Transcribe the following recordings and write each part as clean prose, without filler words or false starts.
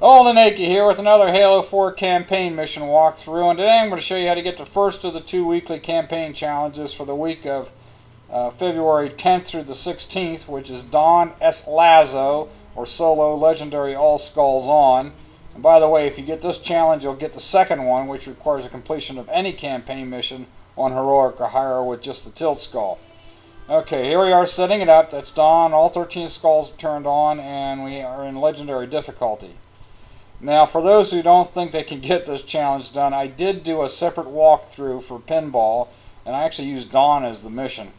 Old Naked here with another Halo 4 campaign mission walkthrough, and today I'm going to show you how to get the first of the 2 weekly campaign challenges for the week of February 10th through the 16th, which is Thru SLASO, or Solo Legendary All Skulls On. And by the way, if you get this challenge, you'll get the second one, which requires a completion of any campaign mission on Heroic or higher with just the Tilt Skull. Okay, here we are setting it up. That's Dawn. All 13 skulls are turned on, and we are in Legendary difficulty. Now, for those who don't think they can get this challenge done, I did do a separate walkthrough for Pinball, and I actually used Dawn as the mission.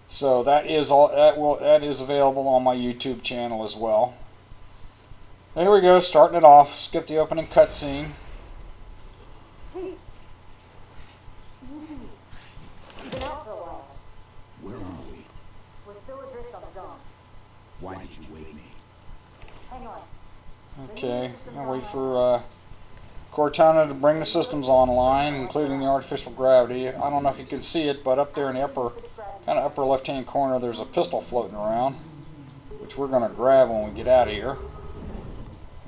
So that is available on my YouTube channel as well. Here we go, starting it off. Skip the opening cutscene. Where are we? We're still adrift on Dawn. Why did you wake me? Hang on. Okay, I'll wait for Cortana to bring the systems online, including the artificial gravity. I don't know if you can see it, but up there in the upper left-hand corner, there's a pistol floating around, which we're going to grab when we get out of here.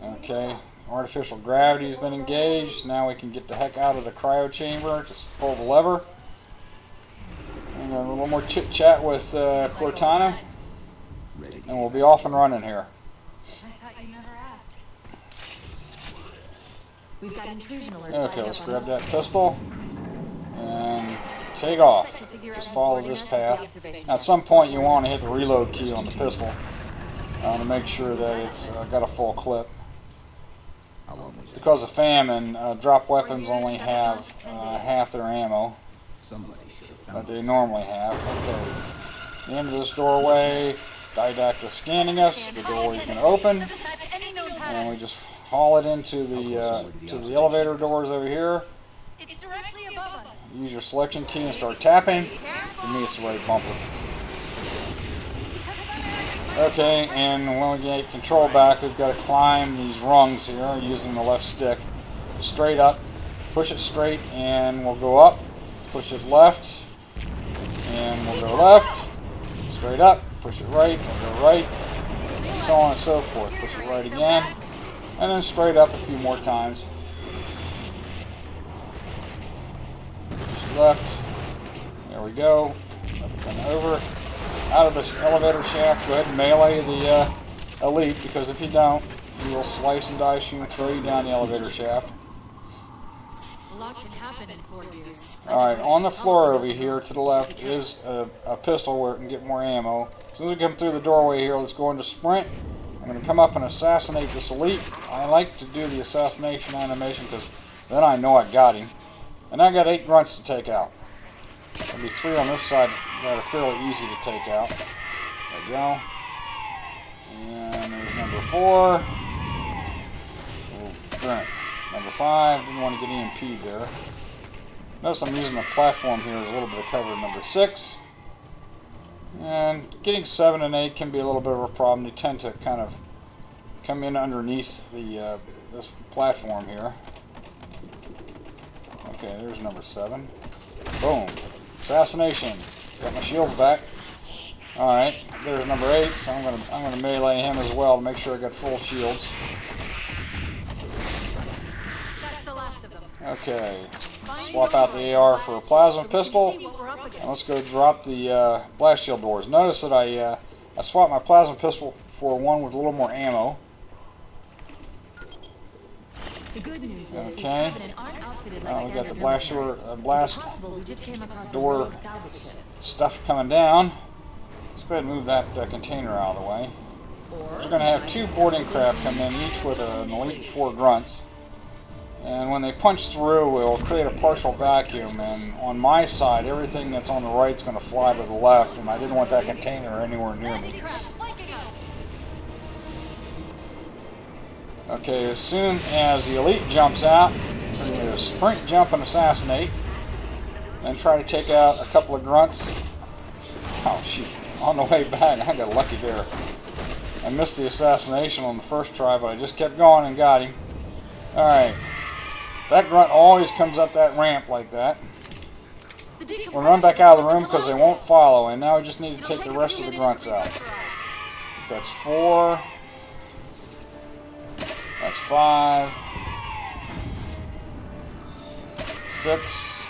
Okay, artificial gravity's been engaged. Now we can get the heck out of the cryo chamber. Just pull the lever. And a little more chit-chat with Cortana, and we'll be off and running here. We've got intrusion alerts. Okay, let's grab that pistol and take off. Just follow this path. Now, at some point you want to hit the reload key on the pistol to make sure that it's got a full clip. Because of famine, drop weapons only have half their ammo that they normally have. Okay, the end of this doorway, didactic scanning us. The doorway's going to open, and we just haul it into the elevator doors over here. It's directly above us. Use your selection key and start tapping. For me, it's the right bumper. Okay, and when we get control back, we've got to climb these rungs here using the left stick. Straight up, push it straight, and we'll go up. Push it left, and we'll go left. Straight up, push it right, we'll go right, and so on and so forth. Push it right again. And then straight up a few more times. Push left. There we go. Up and over. Out of the elevator shaft. Go ahead and melee the elite, because if you don't, he will slice and dice you and throw you down the elevator shaft. A lot can happen in 4 years. Alright, on the floor over here to the left is a pistol where it can get more ammo. As soon as we come through the doorway here, let's go into sprint. I'm going to come up and assassinate this elite. I like to do the assassination animation because then I know I got him. And I got 8 grunts to take out. There'll be 3 on this side that are fairly easy to take out. There we go. And there's number 4. Grunt. Number 5. Didn't want to get EMP'd there. Notice I'm using the platform here as a little bit of cover. Number 6. And getting 7 and 8 can be a little bit of a problem. They tend to kind of come in underneath the this platform here. Okay, there's number 7. Boom. Assassination. Got my shields back. Alright, there's number 8, so I'm gonna melee him as well to make sure I got full shields. That's the last of them. Okay. Swap out the AR for a plasma pistol, and let's go drop the blast shield doors. Notice that I swapped my plasma pistol for one with a little more ammo. Okay. We got the blast door stuff coming down. Let's go ahead and move that container out of the way. We're going to have 2 boarding craft come in, each with an elite 4 grunts. And when they punch through, we'll create a partial vacuum, and on my side, everything that's on the right is going to fly to the left, and I didn't want that container anywhere near me. Okay, as soon as the elite jumps out, we're going to sprint, jump, and assassinate, and try to take out a couple of grunts. Oh shoot, on the way back, I got lucky there. I missed the assassination on the first try, but I just kept going and got him. Alright. That grunt always comes up that ramp like that. We'll run back out of the room because they won't follow, and now we just need to take the rest of the grunts out. That's 4. That's 5. 6.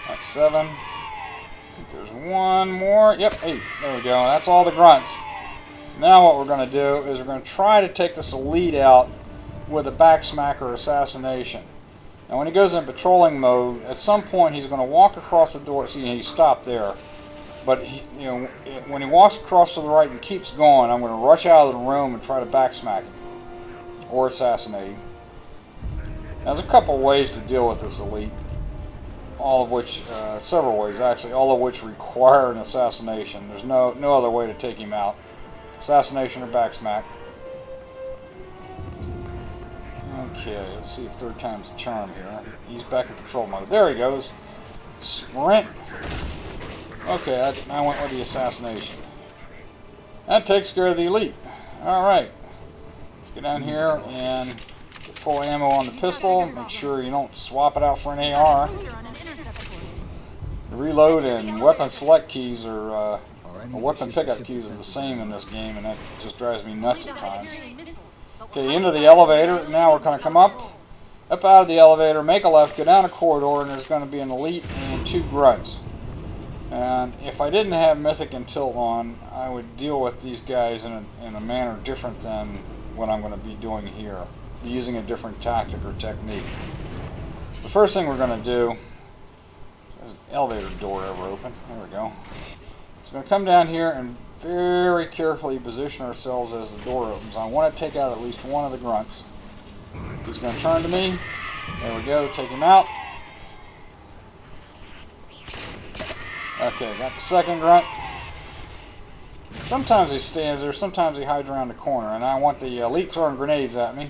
That's 7. There's one more. Yep, 8. There we go. That's all the grunts. Now what we're going to do is we're going to try to take this elite out with a backsmack or assassination. Now when he goes in patrolling mode, at some point he's going to walk across the door. See, he stopped there. But when he walks across to the right and keeps going, I'm going to rush out of the room and try to backsmack him or assassinate him. Now, there's a couple ways to deal with this elite, all of which, several ways actually, all of which require an assassination. There's no other way to take him out. Assassination or backsmack. Okay, let's see if third time's a charm here. He's back in patrol mode. There he goes. Sprint. Okay, I went with the assassination. That takes care of the elite. Alright. Let's get down here and get full ammo on the pistol. Make sure you don't swap it out for an AR. The reload and weapon select keys are, weapon pickup keys are the same in this game, and that just drives me nuts at times. Okay, into the elevator. Now we're going to come up out of the elevator, make a left, go down a corridor, and there's going to be an elite and 2 grunts. And if I didn't have Mythic and Tilt on, I would deal with these guys in a manner different than what I'm going to be doing here. Be using a different tactic or technique. The first thing we're going to do is the elevator door ever open. There we go. So we're going to come down here and very carefully position ourselves as the door opens. I want to take out at least one of the grunts. He's going to turn to me. There we go. Take him out. Okay, got the second grunt. Sometimes he stands there, sometimes he hides around the corner, and I want the elite throwing grenades at me.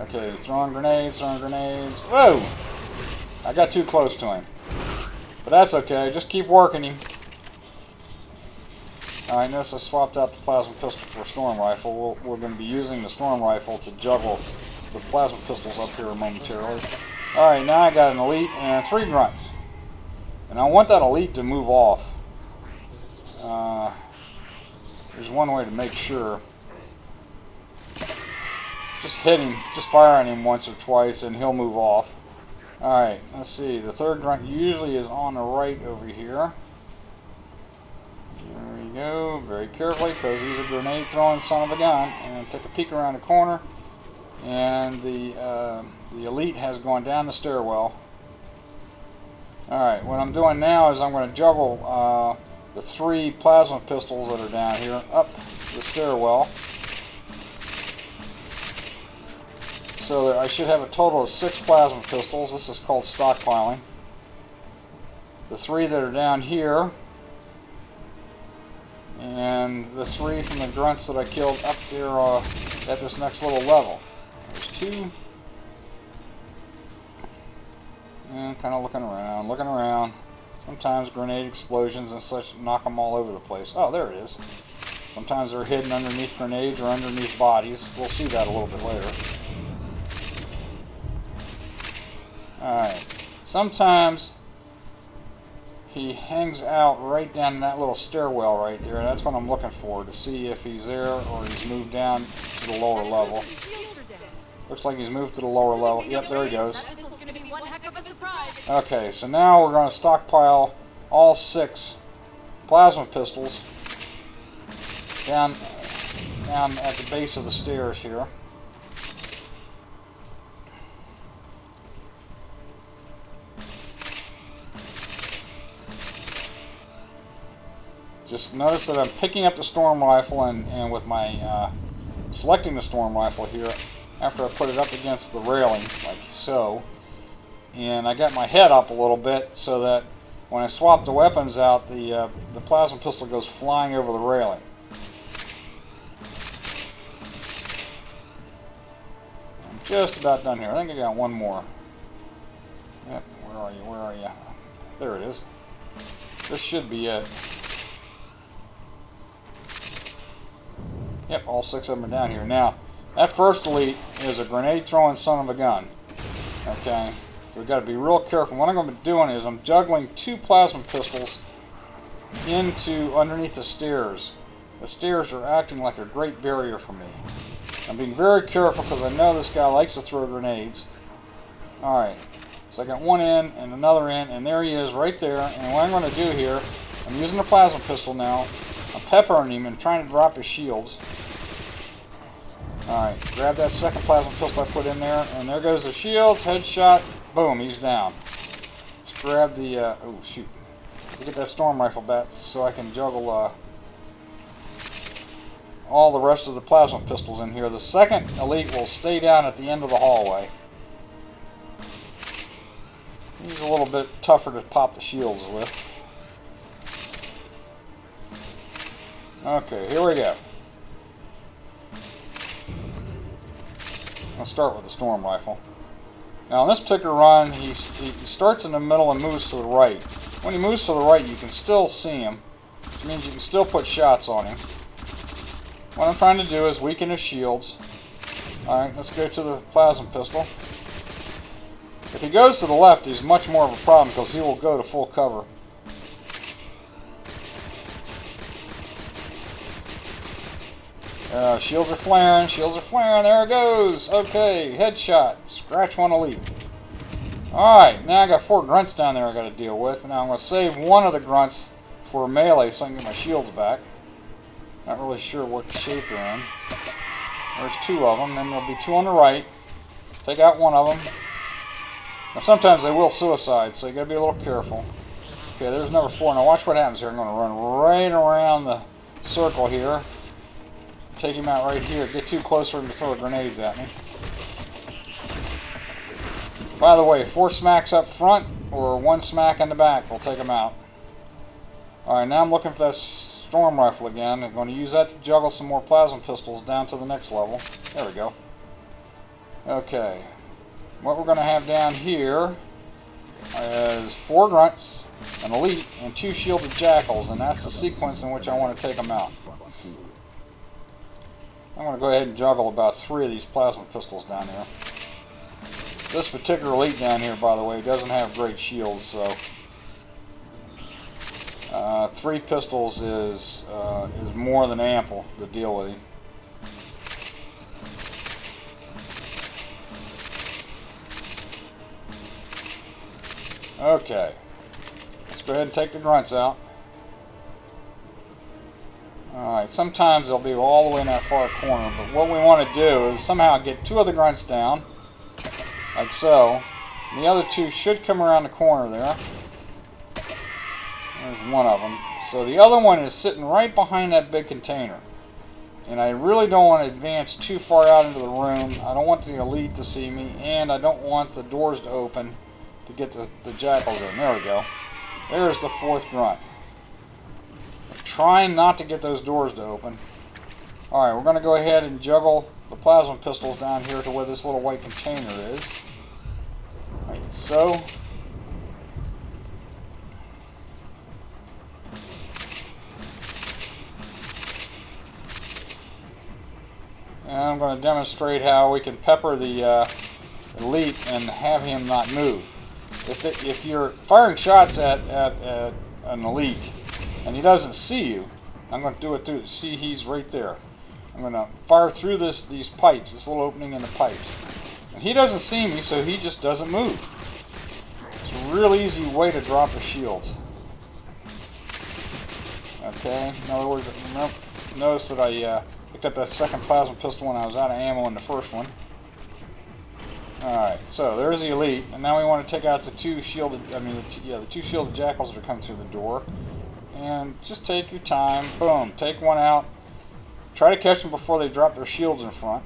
Okay, throwing grenades. Whoa! I got too close to him. But that's okay, just keep working him. Alright, notice I swapped out the plasma pistol for a storm rifle. We're going to be using the storm rifle to juggle the plasma pistols up here momentarily. Alright, now I got an elite and 3 grunts. And I want that elite to move off. There's one way to make sure. Just hit him, just fire on him once or twice and he'll move off. Alright, let's see. The third grunt usually is on the right over here. There we go. Very carefully, because he's a grenade throwing son of a gun. And take a peek around the corner. And the elite has gone down the stairwell. Alright, what I'm doing now is I'm going to juggle the 3 plasma pistols that are down here up the stairwell. So that I should have a total of 6 plasma pistols. This is called stockpiling. The 3 that are down here. And the 3 from the grunts that I killed up there at this next little level. There's 2. And kind of looking around. Sometimes grenade explosions and such knock them all over the place. Oh, there it is. Sometimes they're hidden underneath grenades or underneath bodies. We'll see that a little bit later. Alright. Sometimes he hangs out right down in that little stairwell right there. That's what I'm looking for, to see if he's there or he's moved down to the lower level. Looks like he's moved to the lower level. Yep, there he goes. Okay, so now we're going to stockpile all 6 plasma pistols down at the base of the stairs here. Just notice that I'm picking up the storm rifle and with my selecting the storm rifle here after I put it up against the railing like so. And I got my head up a little bit so that when I swap the weapons out, the plasma pistol goes flying over the railing. I'm just about done here. I think I got one more. Yep, where are you? There it is. This should be it. Yep, all 6 of them are down here. Now, that first elite is a grenade throwing son of a gun. Okay, so we've got to be real careful. What I'm going to be doing is I'm juggling 2 plasma pistols into underneath the stairs. The stairs are acting like a great barrier for me. I'm being very careful because I know this guy likes to throw grenades. Alright, so I got one in and another in, and there he is right there. And what I'm going to do here, I'm using the plasma pistol now. I'm peppering him and trying to drop his shields. Alright, grab that second plasma pistol I put in there, and there goes the shields, headshot, boom, he's down. Let's grab the, oh shoot, get that storm rifle back so I can juggle all the rest of the plasma pistols in here. The second elite will stay down at the end of the hallway. He's a little bit tougher to pop the shields with. Okay, here we go. I'll start with the storm rifle. Now on this particular run, he starts in the middle and moves to the right. When he moves to the right, you can still see him, which means you can still put shots on him. What I'm trying to do is weaken his shields. Alright, let's go to the plasma pistol. If he goes to the left, he's much more of a problem because he will go to full cover. Shields are flaring, there it goes. Okay, headshot, scratch one elite. Alright, now I got 4 grunts down there I got to deal with. Now I'm going to save one of the grunts for melee so I can get my shields back. Not really sure what shape they're in. There's 2 of them, then there'll be 2 on the right. Take out one of them. Now sometimes they will suicide, so you got to be a little careful. Okay, there's number 4. Now watch what happens here. I'm going to run right around the circle here. Take him out right here. Get too close for him to throw grenades at me. By the way, 4 smacks up front or 1 smack in the back will take him out. Alright, now I'm looking for that storm rifle again. I'm going to use that to juggle some more plasma pistols down to the next level. There we go. Okay. What we're going to have down here is 4 grunts, an elite, and 2 shielded jackals, and that's the sequence in which I want to take them out. I'm going to go ahead and juggle about 3 of these plasma pistols down here. This particular elite down here, by the way, doesn't have great shields, so 3 pistols is more than ample to deal with him. Okay, let's go ahead and take the grunts out. Alright, sometimes they'll be all the way in that far corner, but what we want to do is somehow get 2 of the grunts down, like so. And the other 2 should come around the corner there. There's one of them. So the other one is sitting right behind that big container. And I really don't want to advance too far out into the room. I don't want the elite to see me, and I don't want the doors to open to get the jackals in. There we go. There's the 4th grunt. Trying not to get those doors to open. Alright, we're going to go ahead and juggle the plasma pistols down here to where this little white container is. Like so. And I'm going to demonstrate how we can pepper the elite and have him not move. If you're firing shots at an elite and he doesn't see you, I'm going to do it too. See, he's right there. I'm going to fire through these pipes, this little opening in the pipes. And he doesn't see me, so he just doesn't move. It's a real easy way to drop the shields. Okay, in other words, notice that I picked up that second plasma pistol when I was out of ammo in the first one. Alright, so there's the elite, and now we want to take out the 2 shielded, the 2 shielded jackals that are coming through the door. And just take your time, boom, take one out. Try to catch them before they drop their shields in front.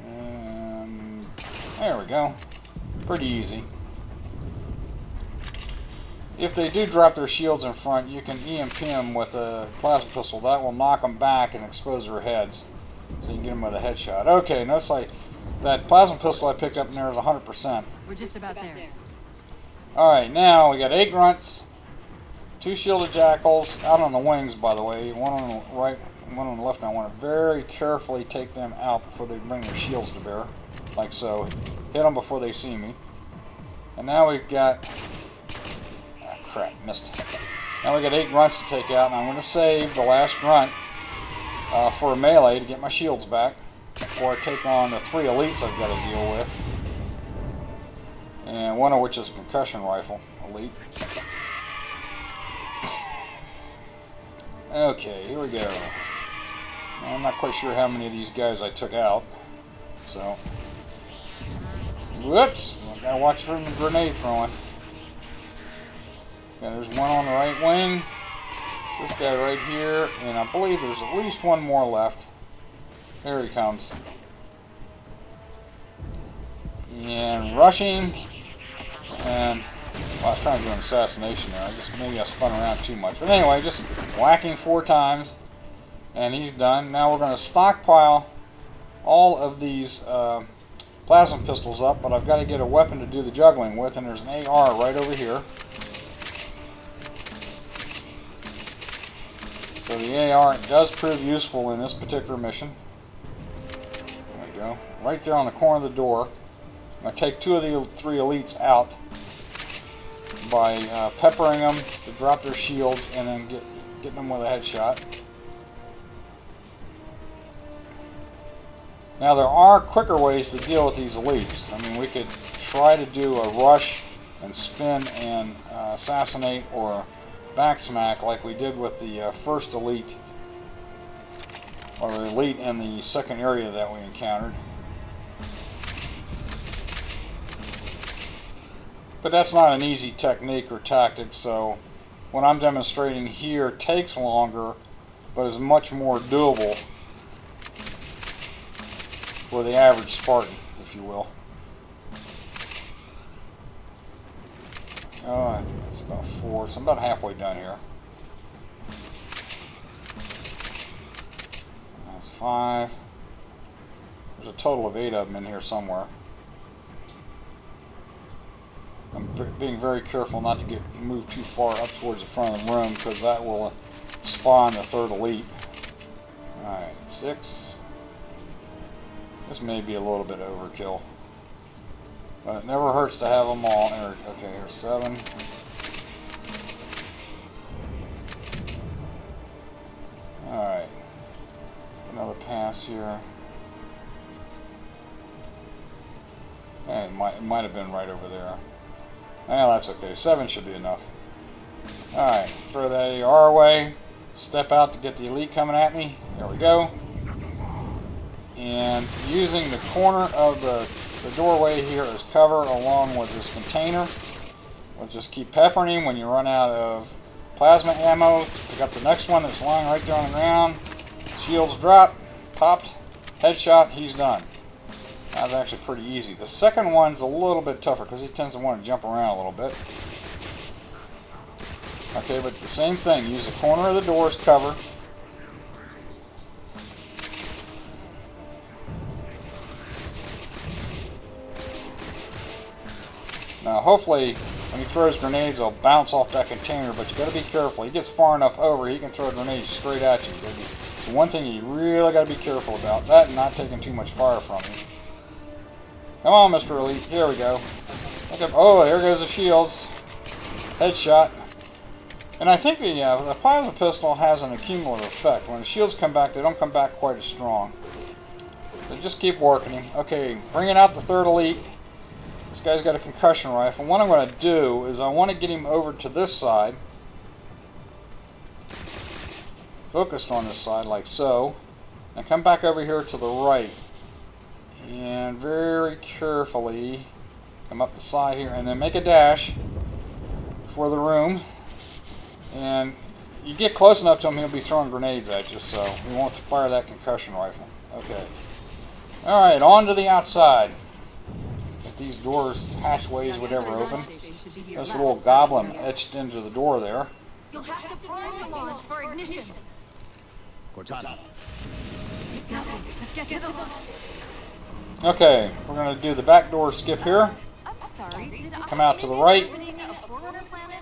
And there we go. Pretty easy. If they do drop their shields in front, you can EMP them with a plasma pistol. That will knock them back and expose their heads. So you can get them with a headshot. Okay, notice like that plasma pistol I picked up in there is 100%. We're just about there. Alright, now we got 8 grunts, 2 shielded jackals, out on the wings by the way, one on the right, one on the left. Now I want to very carefully take them out before they bring their shields to bear, like so. Hit them before they see me. And now we've got crap, missed. Now we got 8 grunts to take out, and I'm going to save the last grunt for a melee to get my shields back before I take on the 3 elites I've got to deal with. And one of which is a concussion rifle elite. Okay, here we go. I'm not quite sure how many of these guys I took out. So, whoops! Gotta watch for the grenade throwing. Okay, there's one on the right wing. This guy right here, and I believe there's at least one more left. There he comes. And rushing. And well, I was trying to do an assassination there. Maybe I spun around too much. But anyway, just whacking 4 times. And he's done. Now we're going to stockpile all of these plasma pistols up, but I've got to get a weapon to do the juggling with, and there's an AR right over here. So the AR does prove useful in this particular mission. There we go. Right there on the corner of the door. I'm going to take 2 of the 3 elites out by peppering them to drop their shields and then getting them with a headshot. Now there are quicker ways to deal with these elites. I mean, we could try to do a rush and spin and assassinate or backsmack like we did with the first elite, or the elite in the second area that we encountered. But that's not an easy technique or tactic, so what I'm demonstrating here takes longer, but is much more doable for the average Spartan, if you will. Oh, I think that's about 4, so I'm about halfway done here. That's 5. There's a total of 8 of them in here somewhere. I'm being very careful not to get moved too far up towards the front of the room, because that will spawn the 3rd elite. Alright, 6. This may be a little bit overkill, but it never hurts to have them all. Okay, here's 7. Alright, another pass here. It might have been right over there. Well, that's okay. 7 should be enough. Alright, throw that AR away. Step out to get the elite coming at me. There we go. And using the corner of the doorway here as cover along with this container. We'll just keep peppering him. When you run out of plasma ammo, pick up the next one that's lying right there on the ground. Shields drop, popped, headshot, he's done. That was actually pretty easy. The second one's a little bit tougher because he tends to want to jump around a little bit. Okay, but the same thing. Use the corner of the door as cover. Now, hopefully, when he throws grenades, they'll bounce off that container, but you got to be careful. He gets far enough over, he can throw grenades straight at you. The one thing you really got to be careful about, that and not taking too much fire from him. Come on, Mr. Elite. Here we go. Oh, there goes the shields. Headshot. And I think the plasma pistol has an accumulative effect. When the shields come back, they don't come back quite as strong. So just keep working him. Okay, bringing out the 3rd elite. This guy's got a concussion rifle. What I'm going to do is I want to get him over to this side. Focused on this side like so. And come back over here to the right. And very carefully come up the side here and then make a dash for the room. And you get close enough to him, he'll be throwing grenades at you, so he won't fire that concussion rifle. Okay. Alright, on to the outside. If these doors, hatchways would ever open. There's a little goblin etched into the door there. You'll have to prime the launch for ignition. Cortana. Let's get to the launch. Okay, we're going to do the back door skip here. Come out to the right.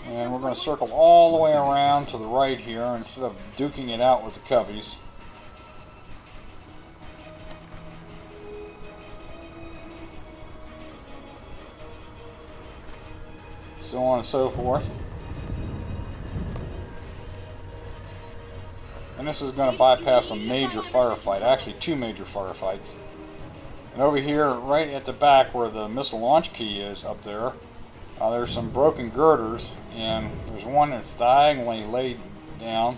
And we're going to circle all the way around to the right here instead of duking it out with the coveys. So on and so forth. And this is going to bypass a major firefight, actually 2 major firefights. And over here, right at the back where the missile launch key is up there, there's some broken girders, and there's one that's diagonally laid down.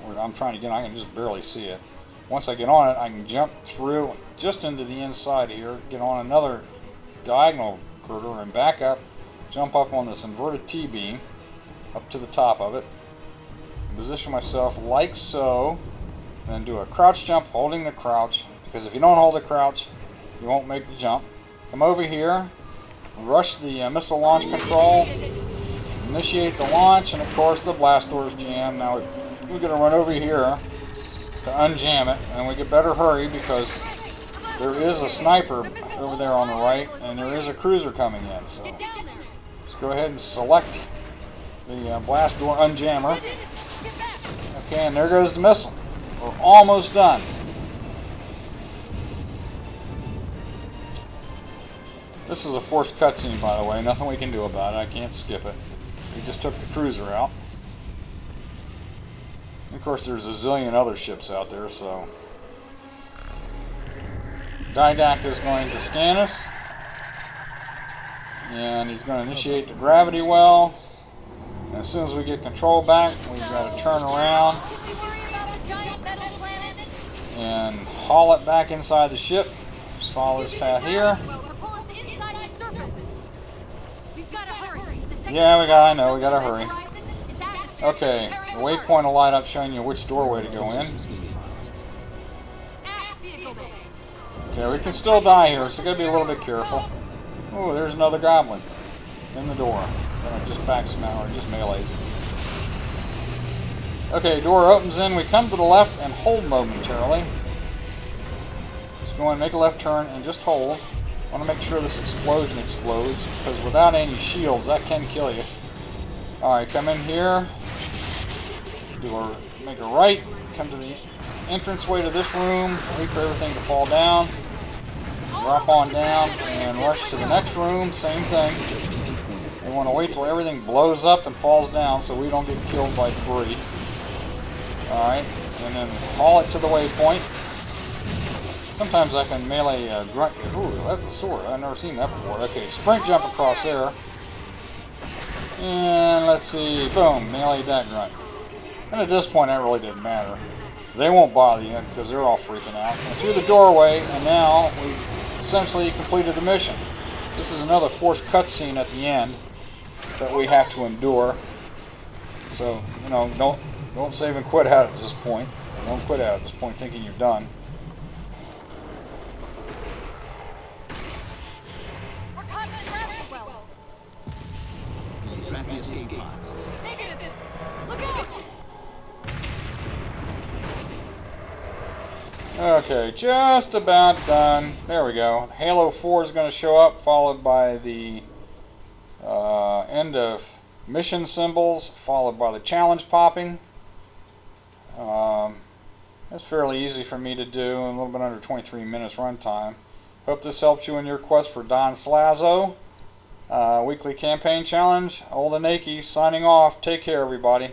Where I'm trying to get on, I can just barely see it. Once I get on it, I can jump through just into the inside here, get on another diagonal girder and back up, jump up on this inverted T-beam up to the top of it, position myself like so, and then do a crouch jump holding the crouch, because if you don't hold the crouch, you won't make the jump. Come over here, rush the missile launch control, initiate the launch, and of course the blast door's jammed. Now we're going to run over here to unjam it, and we get better hurry because there is a sniper over there on the right, and there is a cruiser coming in. So let's go ahead and select the blast door unjammer. Okay, and there goes the missile. We're almost done. This is a forced cutscene, by the way. Nothing we can do about it. I can't skip it. We just took the cruiser out. Of course, there's a zillion other ships out there, so... Didact is going to scan us. And he's going to initiate the gravity well. And as soon as we get control back, we've got to turn around and haul it back inside the ship. Just follow this path here. Yeah, I know, we gotta hurry. Okay, the waypoint will light up showing you which doorway to go in. Okay, we can still die here, so we gotta be a little bit careful. Oh, there's another goblin in the door. Then I just backs him out, or just melee. Okay, door opens in. We come to the left and hold momentarily. Just go and make a left turn and just hold. I want to make sure this explosion explodes, because without any shields, that can kill you. Alright, come in here. Make a right. Come to the entranceway to this room. Wait for everything to fall down. Drop on down and rush to the next room. Same thing. We want to wait till everything blows up and falls down so we don't get killed by debris. Alright, and then haul it to the waypoint. Sometimes I can melee grunt. Ooh, that's a sword. I've never seen that before. Okay, sprint jump across there. And let's see. Boom, melee that grunt. And at this point, that really didn't matter. They won't bother you because they're all freaking out. And through the doorway, and now we've essentially completed the mission. This is another forced cutscene at the end that we have to endure. So, you know, don't save and quit out at this point. Don't quit out at this point thinking you're done. Okay, just about done. There we go. Halo 4 is going to show up, followed by the end of mission symbols, followed by the challenge popping. That's fairly easy for me to do, a little bit under 23 minutes runtime. Hope this helps you in your quest for Don SLASO. Weekly campaign challenge. Old and Akey signing off. Take care, everybody.